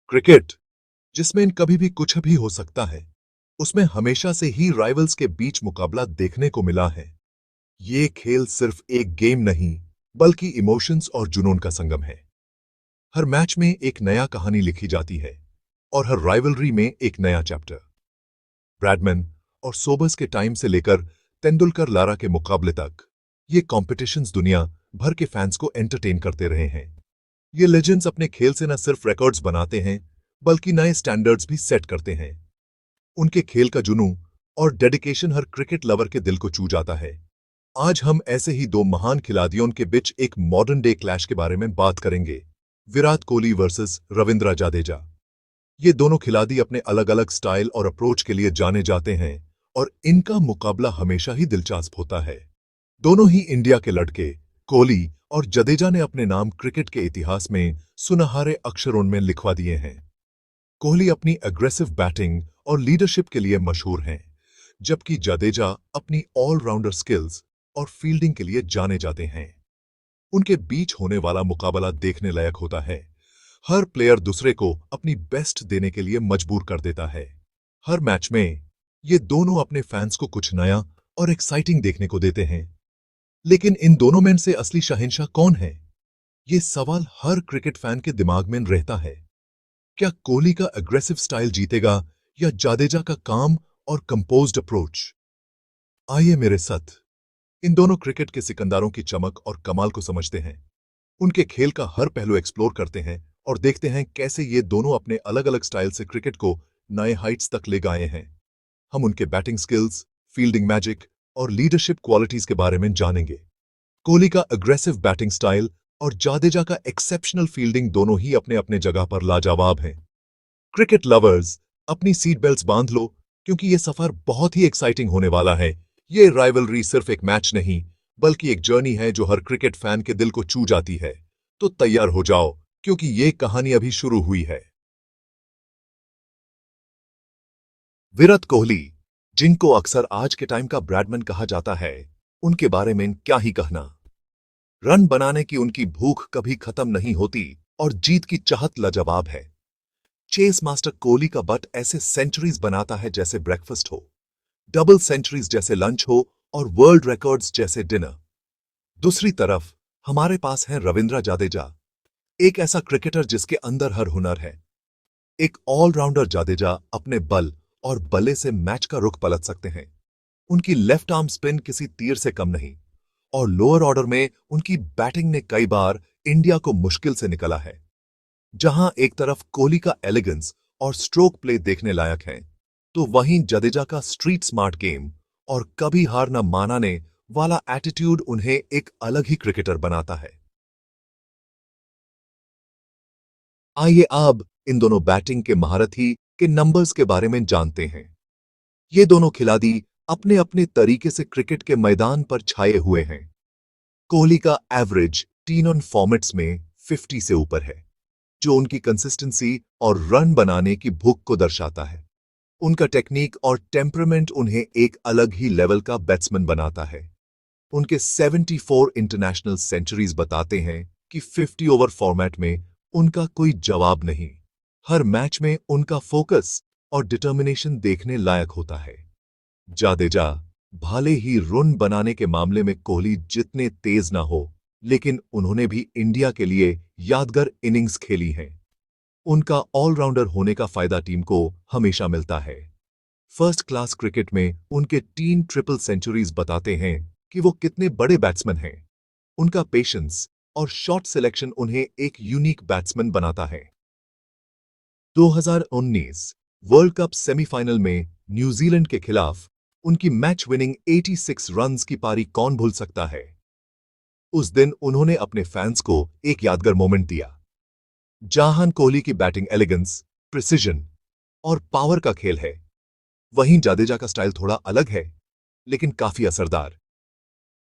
Cricket, जिसमें कभी भी कुछ भी हो सकता है, उसमें हमेशा से ही राइवल्स के बीच मुकाबला देखने को मिला है। ये खेल सिर्फ एक गेम नहीं, बल्कि इमोशंस और जुनून का संगम है। हर मैच में एक नया कहानी लिखी जाती है और हर राइवलरी में एक नया चैप्टर। ब्रैडमैन और सोबर्स के टाइम से लेकर तेंदुलकर लारा के मुकाबले तक, ये कॉम्पिटिशन्स दुनिया भर के फैंस को एंटरटेन करते रहे हैं। ये लेजेंड्स अपने खेल से न सिर्फ रिकॉर्ड्स बनाते हैं, बल्कि नए स्टैंडर्ड्स भी सेट करते हैं। उनके खेल का जुनून और डेडिकेशन हर क्रिकेट लवर के दिल को छू जाता है। आज हम ऐसे ही दो महान खिलाड़ियों के बीच एक मॉडर्न डे क्लैश के बारे में बात करेंगे। विराट कोहली वर्सेस रविंद्र जडेजा। ये दोनों खिलाड़ी अपने अलग-अलग स्टाइल और अप्रोच के लिए जाने जाते हैं और इनका मुकाबला हमेशा ही दिलचस्प होता है। दोनों ही इंडिया के लड़के, कोहली और जडेजा ने अपने नाम क्रिकेट के इतिहास में सुनहरे अक्षरों में लिखवा दिए हैं। कोहली अपनी एग्रेसिव बैटिंग और लीडरशिप के लिए मशहूर हैं, जबकि जडेजा अपनी ऑलराउंडर स्किल्स और फील्डिंग के लिए जाने जाते हैं। उनके बीच होने वाला मुकाबला देखने लायक होता है। हर प्लेयर दूसरे को अपनी बेस्ट देने के लिए मजबूर कर देता है। हर मैच में ये दोनों अपने फैंस को कुछ नया और एक्साइटिंग देखने को देते हैं। लेकिन इन दोनों में से असली शहंशाह कौन है? ये सवाल हर क्रिकेट फैन के दिमाग में रहता है। क्या कोहली का एग्रेसिव स्टाइल जीतेगा या जडेजा का काम और कंपोज्ड अप्रोच? आइए मेरे साथ इन दोनों क्रिकेट के सिकंदरों की चमक और कमाल को समझते हैं। उनके खेल का हर पहलू एक्सप्लोर करते हैं और देखते हैं कैसे ये दोनों अपने अलग-अलग स्टाइल से क्रिकेट को नए हाइट्स तक ले गए हैं। हम उनके बैटिंग स्किल्स, फील्डिंग मैजिक और लीडरशिप क्वालिटीज के बारे में जानेंगे। कोहली का अग्रेसिव बैटिंग स्टाइल और जडेजा का एक्सेप्शनल फील्डिंग दोनों ही अपने अपने जगह पर लाजवाब हैं। क्रिकेट लवर्स, अपनी सीट बेल्ट्स बांध लो, क्योंकि ये सफर बहुत ही एक्साइटिंग होने वाला है। ये राइवलरी सिर्फ एक मैच नहीं, बल्कि एक जर्नी है जो हर क्रिकेट फैन के दिल को छू जाती है। तो तैयार हो जाओ, क्योंकि ये कहानी अभी शुरू हुई है। विराट कोहली, जिनको अक्सर आज के टाइम का ब्रैडमैन कहा जाता है, उनके बारे में क्या ही कहना। रन बनाने की उनकी भूख कभी खत्म नहीं होती और जीत की चाहत लाजवाब है। चेस मास्टर कोहली का बट ऐसे सेंचुरीज बनाता है जैसे ब्रेकफास्ट हो, डबल सेंचुरीज जैसे लंच हो और वर्ल्ड रिकॉर्ड्स जैसे डिनर। दूसरी तरफ हमारे पास है रविंद्र जडेजा, एक ऐसा क्रिकेटर जिसके अंदर हर हुनर है। एक ऑलराउंडर जडेजा अपने बल और बल्ले से मैच का रुख पलट सकते हैं। उनकी लेफ्ट आर्म स्पिन किसी तीर से कम नहीं और लोअर ऑर्डर में उनकी बैटिंग ने कई बार इंडिया को मुश्किल से निकाला है। जहां एक तरफ कोहली का एलिगेंस और स्ट्रोक प्ले देखने लायक है, तो वहीं जडेजा का स्ट्रीट स्मार्ट गेम और कभी हार न मानने वाला एटीट्यूड उन्हें एक अलग ही क्रिकेटर बनाता है। आइए अब इन दोनों बैटिंग के महारथी के नंबर्स के बारे में जानते हैं। ये दोनों खिलाड़ी अपने अपने तरीके से क्रिकेट के मैदान पर छाए हुए हैं। कोहली का एवरेज 3 फॉर्मेट्स में 50 से ऊपर है, जो उनकी कंसिस्टेंसी और रन बनाने की भूख को दर्शाता है। उनका टेक्निक और टेम्परामेंट उन्हें एक अलग ही लेवल का बैट्समैन बनाता है। उनके 74 इंटरनेशनल सेंचुरीज बताते हैं कि 50 ओवर फॉर्मेट में उनका कोई जवाब नहीं। हर मैच में उनका फोकस और डिटर्मिनेशन देखने लायक होता है। जडेजा, भले ही रन बनाने के मामले में कोहली जितने तेज ना हो, लेकिन उन्होंने भी इंडिया के लिए यादगार इनिंग्स खेली हैं। उनका ऑलराउंडर होने का फायदा टीम को हमेशा मिलता है। फर्स्ट क्लास क्रिकेट में उनके 3 ट्रिपल सेंचुरीज बताते हैं कि वो कितने बड़े बैट्समैन हैं। उनका पेशेंस और शॉट सिलेक्शन उन्हें एक यूनिक बैट्समैन बनाता है। 2019 वर्ल्ड कप सेमीफाइनल में न्यूजीलैंड के खिलाफ उनकी मैच विनिंग 86 रन्स की पारी कौन भूल सकता है। उस दिन उन्होंने अपने फैंस को एक यादगार मोमेंट दिया। जहां कोहली की बैटिंग एलिगेंस, प्रिसिजन और पावर का खेल है, वहीं जडेजा का स्टाइल थोड़ा अलग है, लेकिन काफी असरदार।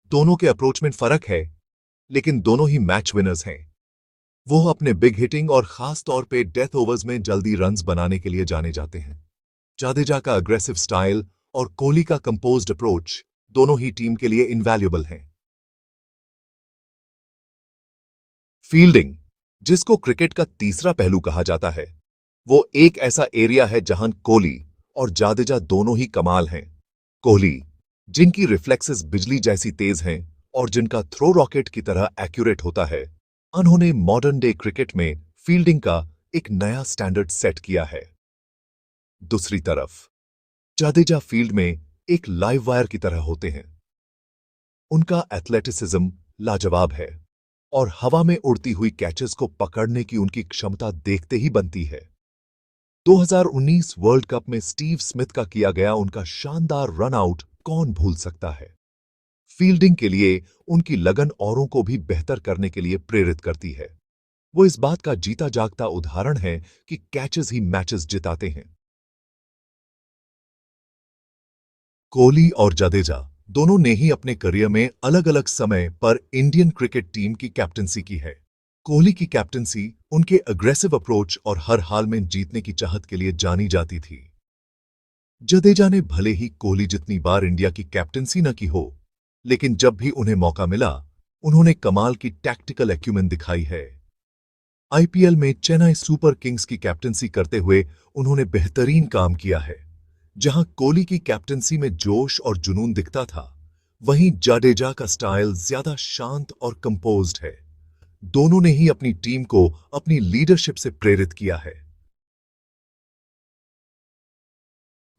दोनों के अप्रोच में फर्क है, लेकिन दोनों ही मैच विनर्स हैं। वो अपने बिग हिटिंग और खास तौर पे डेथ ओवर्स में जल्दी रन्स बनाने के लिए जाने जाते हैं। जडेजा का अग्रेसिव स्टाइल और कोहली का कंपोज्ड अप्रोच दोनों ही टीम के लिए इनवैल्यूएबल हैं। फील्डिंग, जिसको क्रिकेट का तीसरा पहलू कहा जाता है, वो एक ऐसा एरिया है जहां कोहली और जाडेजा दोनों ही कमाल हैं। कोहली, जिनकी रिफ्लेक्सेस बिजली जैसी तेज हैं और जिनका थ्रो रॉकेट की तरह एक्यूरेट होता है, उन्होंने मॉडर्न डे क्रिकेट में फील्डिंग का एक नया स्टैंडर्ड सेट किया है। दूसरी तरफ जाडेजा फील्ड में एक लाइव वायर की तरह होते हैं। उनका एथलेटिसिज्म लाजवाब है और हवा में उड़ती हुई कैचेस को पकड़ने की उनकी क्षमता देखते ही बनती है। 2019 वर्ल्ड कप में स्टीव स्मिथ का किया गया उनका शानदार रन आउट कौन भूल सकता है। फील्डिंग के लिए उनकी लगन औरों को भी बेहतर करने के लिए प्रेरित करती है। वो इस बात का जीता जागता उदाहरण है कि कैचेस ही मैचेस जिताते हैं। कोहली और जडेजा दोनों ने ही अपने करियर में अलग अलग समय पर इंडियन क्रिकेट टीम की कैप्टनसी की है। कोहली की कैप्टनसी उनके अग्रेसिव अप्रोच और हर हाल में जीतने की चाहत के लिए जानी जाती थी। जडेजा ने भले ही कोहली जितनी बार इंडिया की कैप्टनसी न की हो, लेकिन जब भी उन्हें मौका मिला, उन्होंने कमाल की टैक्टिकल एक्यूमेन दिखाई है। आईपीएल में चेन्नई सुपर किंग्स की कैप्टनसी करते हुए उन्होंने बेहतरीन काम किया है। जहां कोहली की कैप्टनसी में जोश और जुनून दिखता था, वहीं जाडेजा का स्टाइल ज्यादा शांत और कंपोज्ड है। दोनों ने ही अपनी टीम को अपनी लीडरशिप से प्रेरित किया है।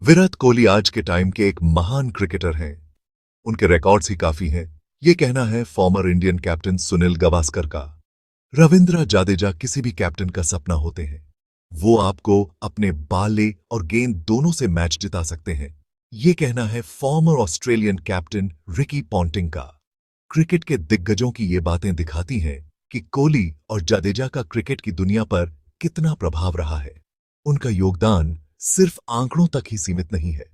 विराट कोहली आज के टाइम के एक महान क्रिकेटर हैं। उनके रिकॉर्ड्स ही काफी हैं। ये कहना है former Indian captain Sunil Gavaskar का। रविंद्र जाडेजा किसी भी कैप्टन का सपना होते हैं। वो आपको अपने बाले और गेंद दोनों से मैच जिता सकते हैं। ये कहना है farmer Australian captain Ricky Ponting का। क्रिकेट के दिग्गजों की ये बातें दिखाती हैं कि कोहली और जाडेजा का क्रिकेट की दुनिया पर कितना प्रभाव रहा है। उनका योगदान सिर्फ आंकड़ों तक ही सीमित नहीं है।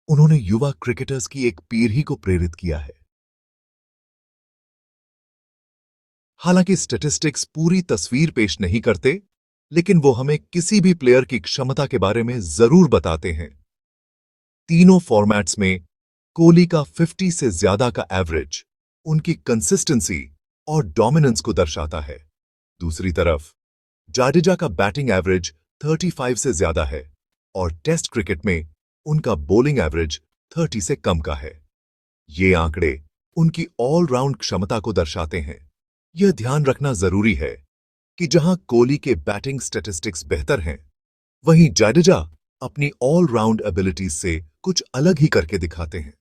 उन्होंने युवा क्रिकेटर्स की एक पीढ़ी को प्रेरित किया है। हालांकि स्टैटिस्टिक्स पूरी तस्वीर पेश नहीं करते, लेकिन वो हमें किसी भी प्लेयर की क्षमता के बारे में जरूर बताते हैं। तीनों फॉर्मेट्स में कोहली का 50 से ज्यादा का एवरेज उनकी कंसिस्टेंसी और डोमिनेंस को दर्शाता है। दूसरी तरफ जाडेजा का बैटिंग एवरेज 35 से ज्यादा है और टेस्ट क्रिकेट में उनका बॉलिंग एवरेज 30 से कम का है। ये आंकड़े उनकी ऑलराउंड क्षमता को दर्शाते हैं। यह ध्यान रखना जरूरी है कि जहां कोहली के बैटिंग स्टैटिस्टिक्स बेहतर हैं, वहीं जाडेजा अपनी ऑलराउंड एबिलिटीज से कुछ अलग ही करके दिखाते हैं।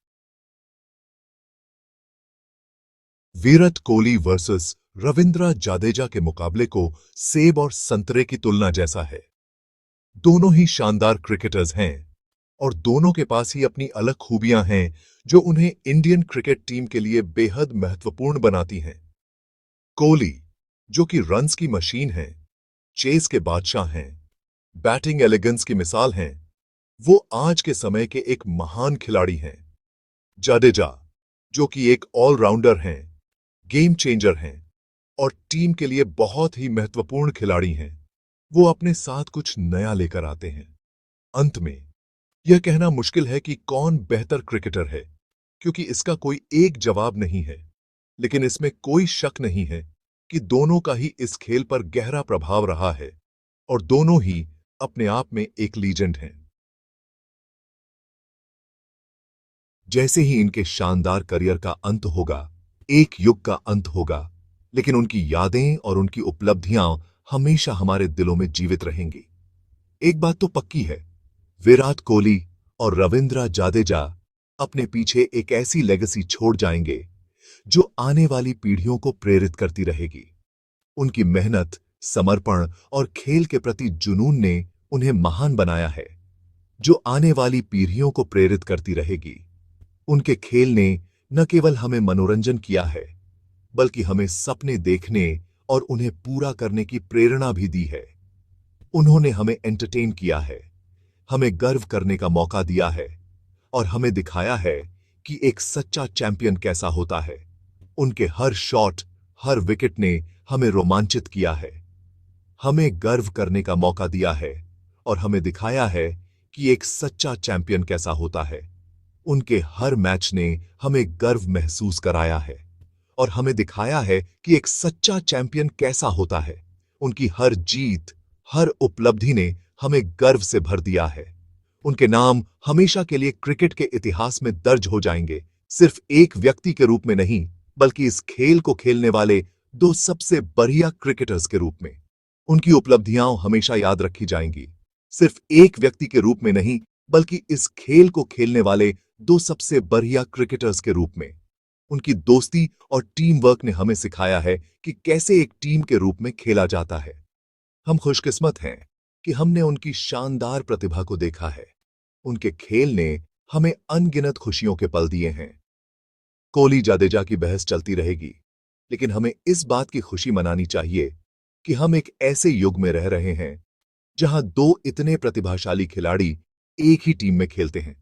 विराट कोहली वर्सेस रविंद्र जाडेजा के मुकाबले को सेब और संतरे की तुलना जैसा है। दोनों ही शानदार क्रिकेटर्स हैं और दोनों के पास ही अपनी अलग खूबियां हैं जो उन्हें इंडियन क्रिकेट टीम के लिए बेहद महत्वपूर्ण बनाती हैं। कोहली, जो कि रन्स की मशीन है, चेस के बादशाह हैं, बैटिंग एलिगेंस की मिसाल हैं, वो आज के समय के एक महान खिलाड़ी हैं। जाडेजा, जो कि एक ऑलराउंडर हैं, गेम चेंजर हैं और टीम के लिए बहुत ही महत्वपूर्ण खिलाड़ी हैं। वो अपने साथ कुछ नया लेकर आते हैं। अंत में यह कहना मुश्किल है कि कौन बेहतर क्रिकेटर है, क्योंकि इसका कोई एक जवाब नहीं है। लेकिन इसमें कोई शक नहीं है कि दोनों का ही इस खेल पर गहरा प्रभाव रहा है और दोनों ही अपने आप में एक लीजेंड हैं। जैसे ही इनके शानदार करियर का अंत होगा, एक युग का अंत होगा, लेकिन उनकी यादें और उनकी उपलब्धियां हमेशा हमारे दिलों में जीवित रहेंगी। एक बात तो पक्की है, विराट कोहली और रविंद्र जाडेजा अपने पीछे एक ऐसी लेगेसी छोड़ जाएंगे जो आने वाली पीढ़ियों को प्रेरित करती रहेगी। उनकी मेहनत, समर्पण और खेल के प्रति जुनून ने उन्हें महान बनाया है, जो आने वाली पीढ़ियों को प्रेरित करती रहेगी। उनके खेल ने न केवल हमें मनोरंजन किया है, बल्कि हमें सपने देखने और उन्हें पूरा करने की प्रेरणा भी दी है। उन्होंने हमें एंटरटेन किया है, हमें गर्व करने का मौका दिया है और हमें दिखाया है कि एक सच्चा चैंपियन कैसा होता है। उनके हर शॉट, हर विकेट ने हमें रोमांचित किया है, हमें गर्व करने का मौका दिया है और हमें दिखाया है कि एक सच्चा चैंपियन कैसा होता है। उनके हर मैच ने हमें गर्व महसूस कराया है और हमें दिखाया है कि एक सच्चा चैंपियन कैसा होता है। उनकी हर जीत, हर उपलब्धि ने हमें गर्व से भर दिया है। उनके नाम हमेशा के लिए क्रिकेट के इतिहास में दर्ज हो जाएंगे, सिर्फ एक व्यक्ति के रूप में नहीं, बल्कि इस खेल को खेलने वाले दो सबसे बढ़िया क्रिकेटर्स के रूप में। उनकी उपलब्धियां हमेशा याद रखी जाएंगी, सिर्फ एक व्यक्ति के रूप में नहीं, बल्कि इस खेल को खेलने वाले दो सबसे बढ़िया क्रिकेटर्स के रूप में। उनकी दोस्ती और टीम वर्क ने हमें सिखाया है कि कैसे एक टीम के रूप में खेला जाता है। हम खुशकिस्मत हैं कि हमने उनकी शानदार प्रतिभा को देखा है। उनके खेल ने हमें अनगिनत खुशियों के पल दिए हैं। कोहली जाडेजा की बहस चलती रहेगी, लेकिन हमें इस बात की खुशी मनानी चाहिए कि हम एक ऐसे युग में रह रहे हैं जहां दो इतने प्रतिभाशाली खिलाड़ी एक ही टीम में खेलते हैं।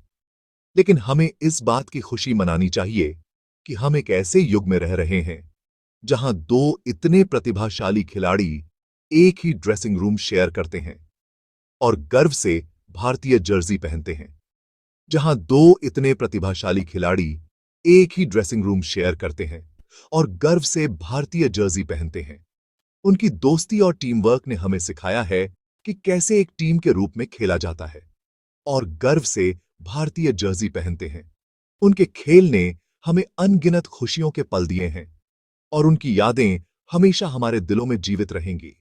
लेकिन हमें इस बात की खुशी मनानी चाहिए कि हम एक ऐसे युग में रह रहे हैं जहां दो इतने प्रतिभाशाली खिलाड़ी एक ही ड्रेसिंग रूम शेयर करते हैं और गर्व से भारतीय जर्सी पहनते हैं। जहां दो इतने प्रतिभाशाली खिलाड़ी एक ही ड्रेसिंग रूम शेयर करते हैं और गर्व से भारतीय जर्सी पहनते हैं। उनकी दोस्ती और टीम वर्क ने हमें सिखाया है कि कैसे एक टीम के रूप में खेला जाता है और गर्व से भारतीय जर्सी पहनते हैं। उनके खेल ने हमें अनगिनत खुशियों के पल दिए हैं और उनकी यादें हमेशा हमारे दिलों में जीवित रहेंगी।